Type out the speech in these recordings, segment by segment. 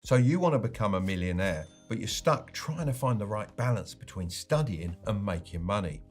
So you want to become a millionaire, but you're stuck trying to find the right balance between studying and making money.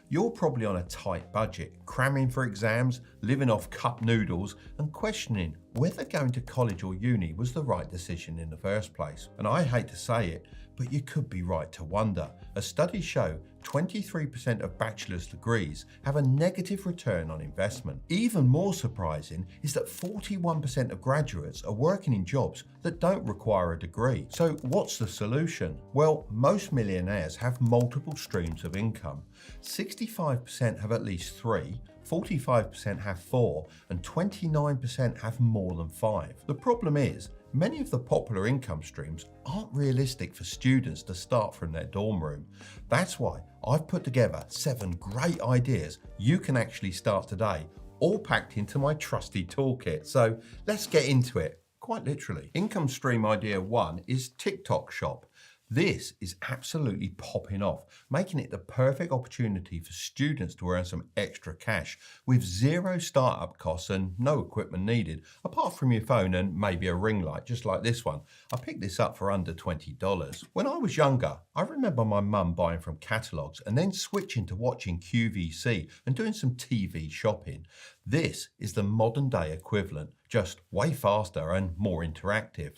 You're probably on a tight budget, cramming for exams, living off cup noodles, and questioning whether going to college or uni was the right decision in the first place. And I hate to say it, but you could be right to wonder. As studies show, 23% of bachelor's degrees have a negative return on investment. Even more surprising is that 41% of graduates are working in jobs that don't require a degree. So what's the solution? Well, most millionaires have multiple streams of income. 65% have at least 3, 45% have 4, and 29% have more than 5. The problem is, many of the popular income streams aren't realistic for students to start from their dorm room. That's why I've put together 7 great ideas you can actually start today, all packed into my trusty toolkit. So let's get into it, quite literally. Income stream idea 1 is TikTok Shop. This is absolutely popping off, making it the perfect opportunity for students to earn some extra cash with 0 startup costs and no equipment needed, apart from your phone and maybe a ring light, just like this one. I picked this up for under $20. When I was younger, I remember my mum buying from catalogues and then switching to watching QVC and doing some TV shopping. This is the modern day equivalent, just way faster and more interactive.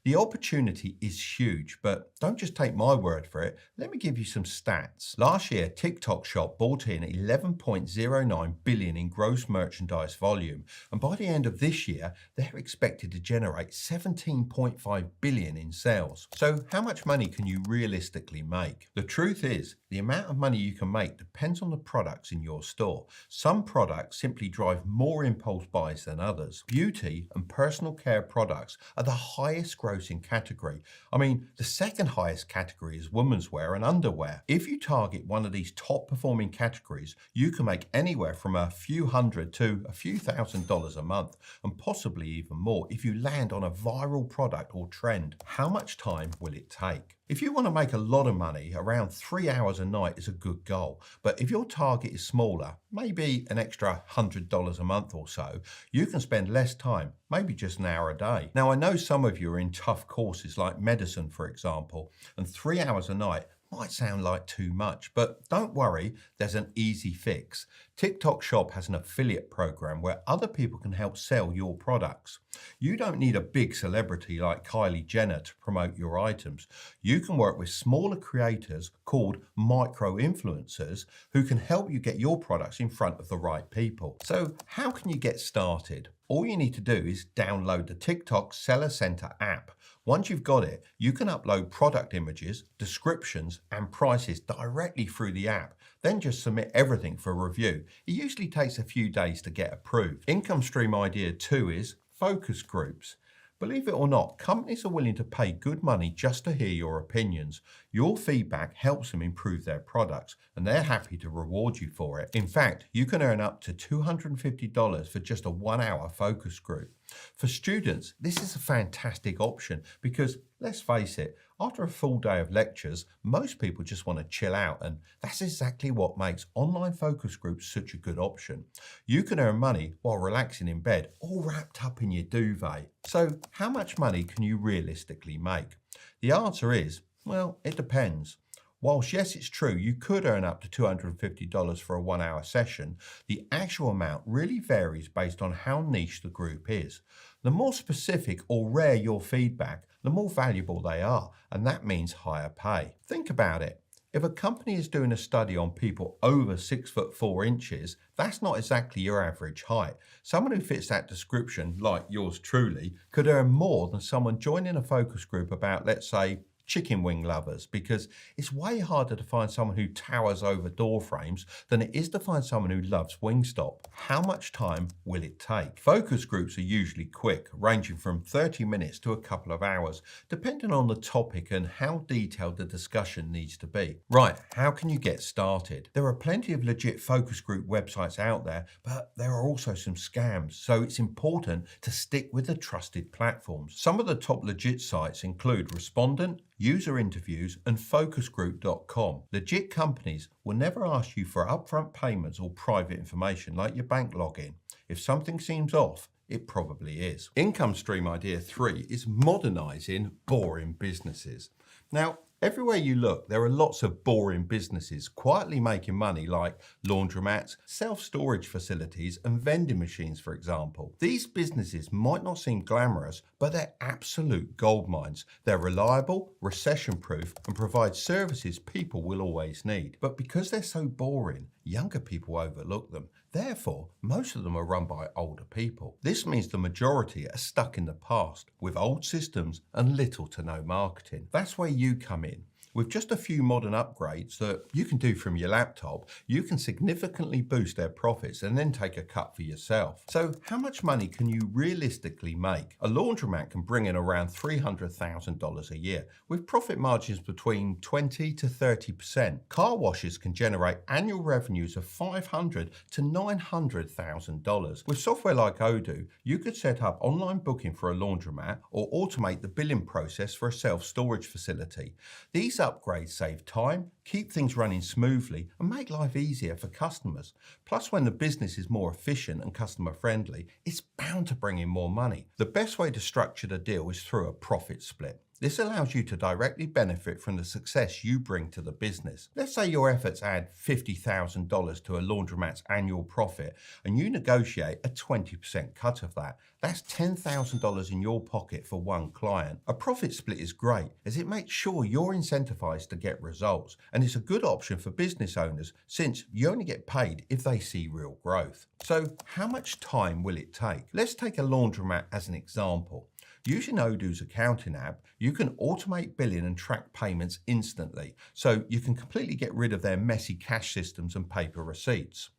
The opportunity is huge, but don't just take my word for it. Let me give you some stats. Last year, TikTok Shop brought in 11.09 billion in gross merchandise volume, and by the end of this year, they're expected to generate 17.5 billion in sales. So how much money can you realistically make? The truth is, the amount of money you can make depends on the products in your store. Some products simply drive more impulse buys than others. Beauty and personal care products are the highest grossing category. I mean, the second highest category is women's wear and underwear. If you target one of these top performing categories, you can make anywhere from a few hundred to a few $1,000s a month, and possibly even more if you land on a viral product or trend. How much time will it take? If you want to make a lot of money, around 3 hours a night is a good goal. But if your target is smaller, maybe an extra $100 a month or so, you can spend less time, maybe just an hour a day. Now, I know some of you are in tough courses like medicine, for example, and 3 hours a night might sound like too much, but don't worry, there's an easy fix. TikTok Shop has an affiliate program where other people can help sell your products. You don't need a big celebrity like Kylie Jenner to promote your items. You can work with smaller creators called micro-influencers who can help you get your products in front of the right people. So how can you get started? All you need to do is download the TikTok Seller Center app. Once you've got it, you can upload product images, descriptions, and prices directly through the app. Then just submit everything for review. It usually takes a few days to get approved. Income stream idea 2 is focus groups. Believe it or not, companies are willing to pay good money just to hear your opinions. Your feedback helps them improve their products, and they're happy to reward you for it. In fact, you can earn up to $250 for just a 1-hour focus group. For students, this is a fantastic option because, let's face it, after a full day of lectures, most people just want to chill out, and that's exactly what makes online focus groups such a good option. You can earn money while relaxing in bed, all wrapped up in your duvet. So how much money can you realistically make? The answer is, well, it depends. Whilst yes, it's true, you could earn up to $250 for a 1-hour session, the actual amount really varies based on how niche the group is. The more specific or rare your feedback, the more valuable they are, and that means higher pay. Think about it. If a company is doing a study on people over 6'4", that's not exactly your average height. Someone who fits that description, like yours truly, could earn more than someone joining a focus group about, let's say, chicken wing lovers, because it's way harder to find someone who towers over door frames than it is to find someone who loves Wingstop. How much time will it take? Focus groups are usually quick, ranging from 30 minutes to a couple of hours, depending on the topic and how detailed the discussion needs to be. Right, how can you get started? There are plenty of legit focus group websites out there, but there are also some scams, so it's important to stick with the trusted platforms. Some of the top legit sites include Respondent, User Interviews, and focusgroup.com. Legit companies will never ask you for upfront payments or private information like your bank login. If something seems off, It probably is. Income stream idea 3 is modernizing boring businesses. Now, everywhere you look, there are lots of boring businesses quietly making money, like laundromats, self-storage facilities, and vending machines, for example. These businesses might not seem glamorous, but they're absolute gold mines. They're reliable, recession-proof, and provide services people will always need. But because they're so boring, younger people overlook them. Therefore, most of them are run by older people. This means the majority are stuck in the past with old systems and little to no marketing. That's where you come in. With just a few modern upgrades that you can do from your laptop, you can significantly boost their profits and then take a cut for yourself. So how much money can you realistically make? A laundromat can bring in around $300,000 a year, with profit margins between 20 to 30%. Car washes can generate annual revenues of $500,000 to $900,000. With software like Odoo, you could set up online booking for a laundromat or automate the billing process for a self-storage facility. These upgrades save time, keep things running smoothly, and make life easier for customers. Plus, when the business is more efficient and customer friendly, it's bound to bring in more money. The best way to structure the deal is through a profit split. This allows you to directly benefit from the success you bring to the business. Let's say your efforts add $50,000 to a laundromat's annual profit and you negotiate a 20% cut of that. That's $10,000 in your pocket for one client. A profit split is great as it makes sure you're incentivized to get results, and it's a good option for business owners since you only get paid if they see real growth. So how much time will it take? Let's take a laundromat as an example. Using Odoo's accounting app, you can automate billing and track payments instantly, so you can completely get rid of their messy cash systems and paper receipts.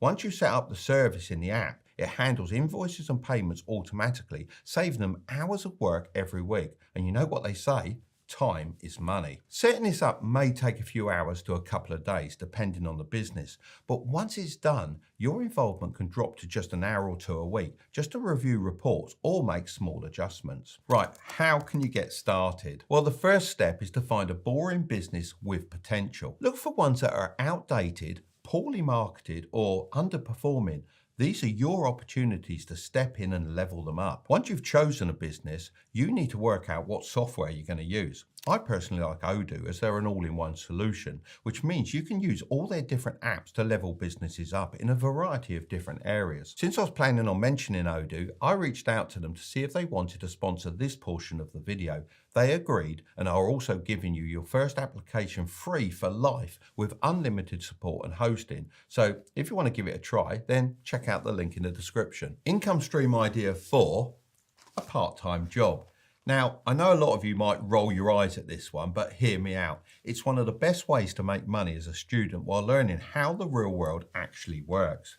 Once you set up the service in the app, it handles invoices and payments automatically, saving them hours of work every week. And you know what they say? Time is money. Setting this up may take a few hours to a couple of days, depending on the business. But once it's done, your involvement can drop to just an hour or two a week, just to review reports or make small adjustments. Right, how can you get started? Well, the first step is to find a boring business with potential. Look for ones that are outdated, poorly marketed, or underperforming. These are your opportunities to step in and level them up. Once you've chosen a business, you need to work out what software you're going to use. I personally like Odoo as they're an all-in-one solution, which means you can use all their different apps to level businesses up in a variety of different areas. Since I was planning on mentioning Odoo, I reached out to them to see if they wanted to sponsor this portion of the video. They agreed and are also giving you your first application free for life with unlimited support and hosting. So if you want to give it a try, then check out the link in the description. Income stream idea 4, a part-time job. Now, I know a lot of you might roll your eyes at this one, but hear me out. It's one of the best ways to make money as a student while learning how the real world actually works.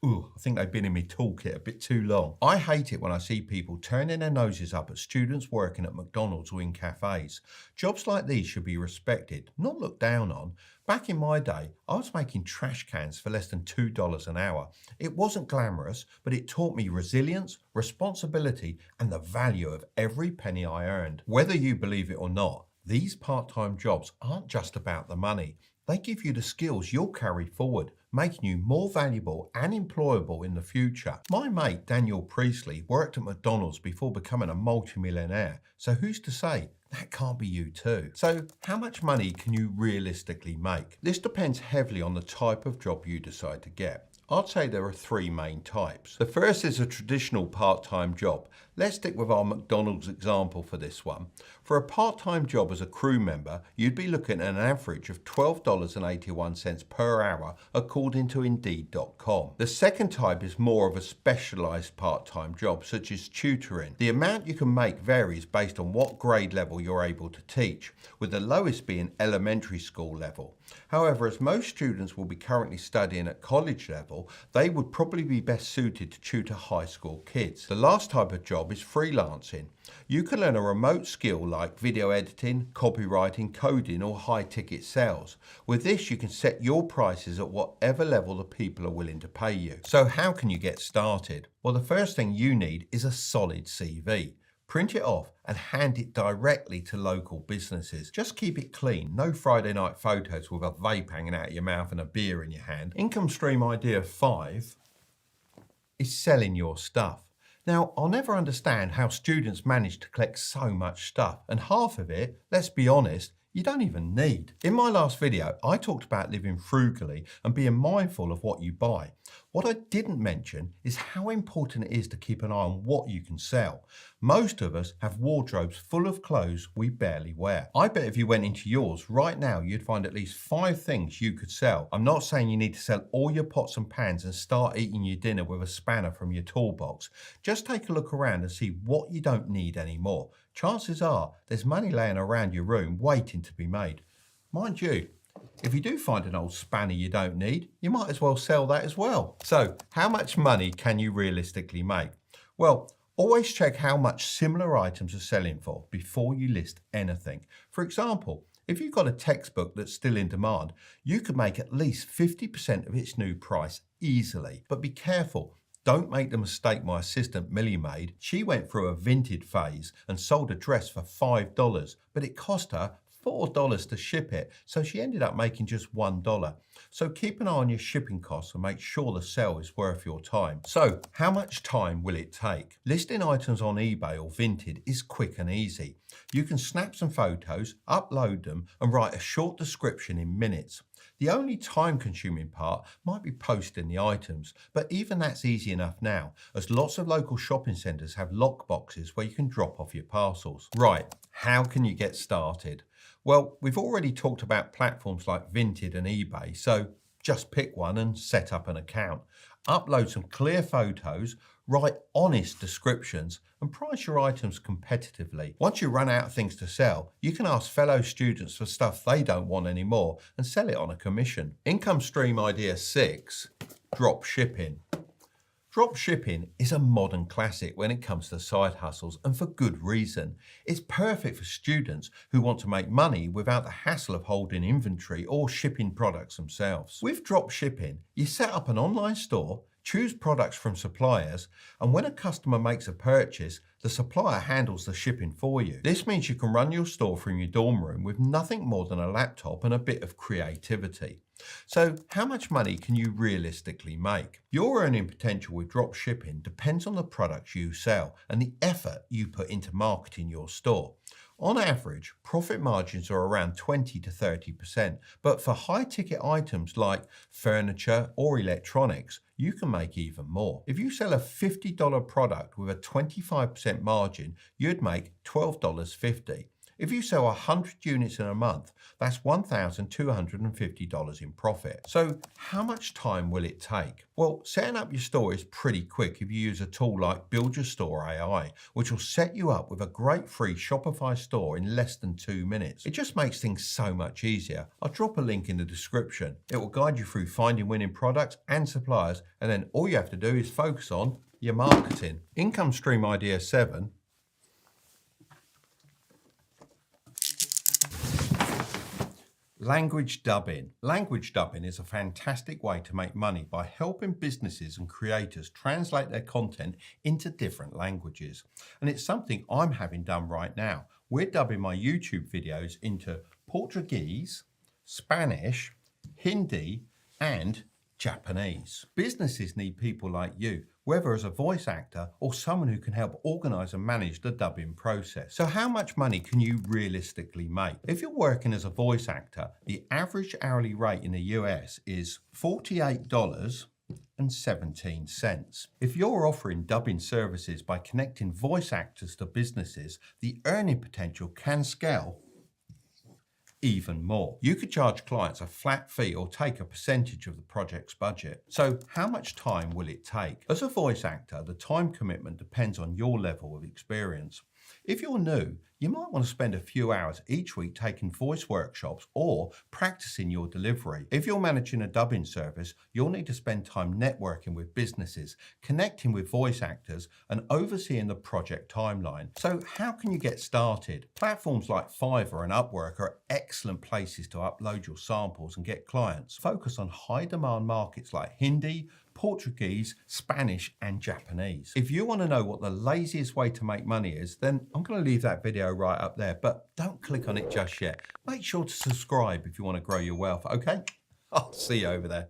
Ooh, I think they've been in my toolkit a bit too long. I hate it when I see people turning their noses up at students working at McDonald's or in cafes. Jobs like these should be respected, not looked down on. Back in my day, I was making trash cans for less than $2 an hour. It wasn't glamorous, but it taught me resilience, responsibility, and the value of every penny I earned. Whether you believe it or not, these part-time jobs aren't just about the money. They give you the skills you'll carry forward, making you more valuable and employable in the future. My mate Daniel Priestley worked at McDonald's before becoming a multimillionaire, so who's to say that can't be you too? So how much money can you realistically make? This depends heavily on the type of job you decide to get. I'd say there are 3 main types. The first is a traditional part-time job. Let's stick with our McDonald's example for this one. For a part-time job as a crew member, you'd be looking at an average of $12.81 per hour according to Indeed.com. The second type is more of a specialized part-time job, such as tutoring. The amount you can make varies based on what grade level you're able to teach, with the lowest being elementary school level. However, as most students will be currently studying at college level, they would probably be best suited to tutor high school kids. The last type of job is freelancing. You can learn a remote skill like video editing, copywriting, coding, or high-ticket sales. With this, you can set your prices at whatever level the people are willing to pay you. So how can you get started? Well, the first thing you need is a solid CV. Print it off and hand it directly to local businesses. Just keep it clean. No Friday night photos with a vape hanging out of your mouth and a beer in your hand. Income stream idea 5, is selling your stuff. Now, I'll never understand how students manage to collect so much stuff, and half of it, let's be honest, you don't even need. In my last video, I talked about living frugally and being mindful of what you buy. What I didn't mention is how important it is to keep an eye on what you can sell. Most of us have wardrobes full of clothes we barely wear. I bet if you went into yours right now, you'd find at least 5 things you could sell. I'm not saying you need to sell all your pots and pans and start eating your dinner with a spanner from your toolbox. Just take a look around and see what you don't need anymore. Chances are there's money laying around your room waiting to be made. Mind you, if you do find an old spanner you don't need, you might as well sell that as well. So, how much money can you realistically make? Well, always check how much similar items are selling for before you list anything. For example, if you've got a textbook that's still in demand, you could make at least 50% of its new price easily. But be careful. Don't make the mistake my assistant Millie made. She went through a vintage phase and sold a dress for $5, but it cost her $4 to ship it, so she ended up making just $1. So keep an eye on your shipping costs and make sure the sale is worth your time. So how much time will it take? Listing items on eBay or Vinted is quick and easy. You can snap some photos, upload them and write a short description in minutes. The only time-consuming part might be posting the items, but even that's easy enough now, as lots of local shopping centres have lock boxes where you can drop off your parcels. Right, how can you get started? Well, we've already talked about platforms like Vinted and eBay, so just pick one and set up an account. Upload some clear photos, write honest descriptions, and price your items competitively. Once you run out of things to sell, you can ask fellow students for stuff they don't want anymore and sell it on a commission. Income stream idea 6, drop shipping. Drop shipping is a modern classic when it comes to side hustles, and for good reason. It's perfect for students who want to make money without the hassle of holding inventory or shipping products themselves. With drop shipping, you set up an online store, choose products from suppliers, and when a customer makes a purchase, the supplier handles the shipping for you. This means you can run your store from your dorm room with nothing more than a laptop and a bit of creativity. So how much money can you realistically make? Your earning potential with drop shipping depends on the products you sell and the effort you put into marketing your store. On average, profit margins are around 20 to 30%, but for high-ticket items like furniture or electronics, you can make even more. If you sell a $50 product with a 25% margin, you'd make $12.50. If you sell 100 units in a month, that's $1,250 in profit. So how much time will it take? Well, setting up your store is pretty quick if you use a tool like Build Your Store AI, which will set you up with a great free Shopify store in less than 2 minutes. It just makes things so much easier. I'll drop a link in the description. It will guide you through finding winning products and suppliers, and then all you have to do is focus on your marketing. Income stream idea 7. Language dubbing. Language dubbing is a fantastic way to make money by helping businesses and creators translate their content into different languages. And it's something I'm having done right now. We're dubbing my YouTube videos into Portuguese, Spanish, Hindi, and Japanese. Businesses need people like you, whether as a voice actor or someone who can help organize and manage the dubbing process. So how much money can you realistically make? If you're working as a voice actor, the average hourly rate in the US is $48.17. If you're offering dubbing services by connecting voice actors to businesses, the earning potential can scale even more. You could charge clients a flat fee or take a percentage of the project's budget. So how much time will it take? As a voice actor, the time commitment depends on your level of experience. If you're new, you might want to spend a few hours each week taking voice workshops or practicing your delivery. If you're managing a dubbing service, you'll need to spend time networking with businesses, connecting with voice actors, and overseeing the project timeline. So how can you get started? Platforms like Fiverr and Upwork are excellent places to upload your samples and get clients. Focus on high demand markets like Hindi, Portuguese, Spanish, and Japanese. If you want to know what the laziest way to make money is, then I'm going to leave that video right up there, but don't click on it just yet. Make sure to subscribe if you want to grow your wealth, okay? I'll see you over there.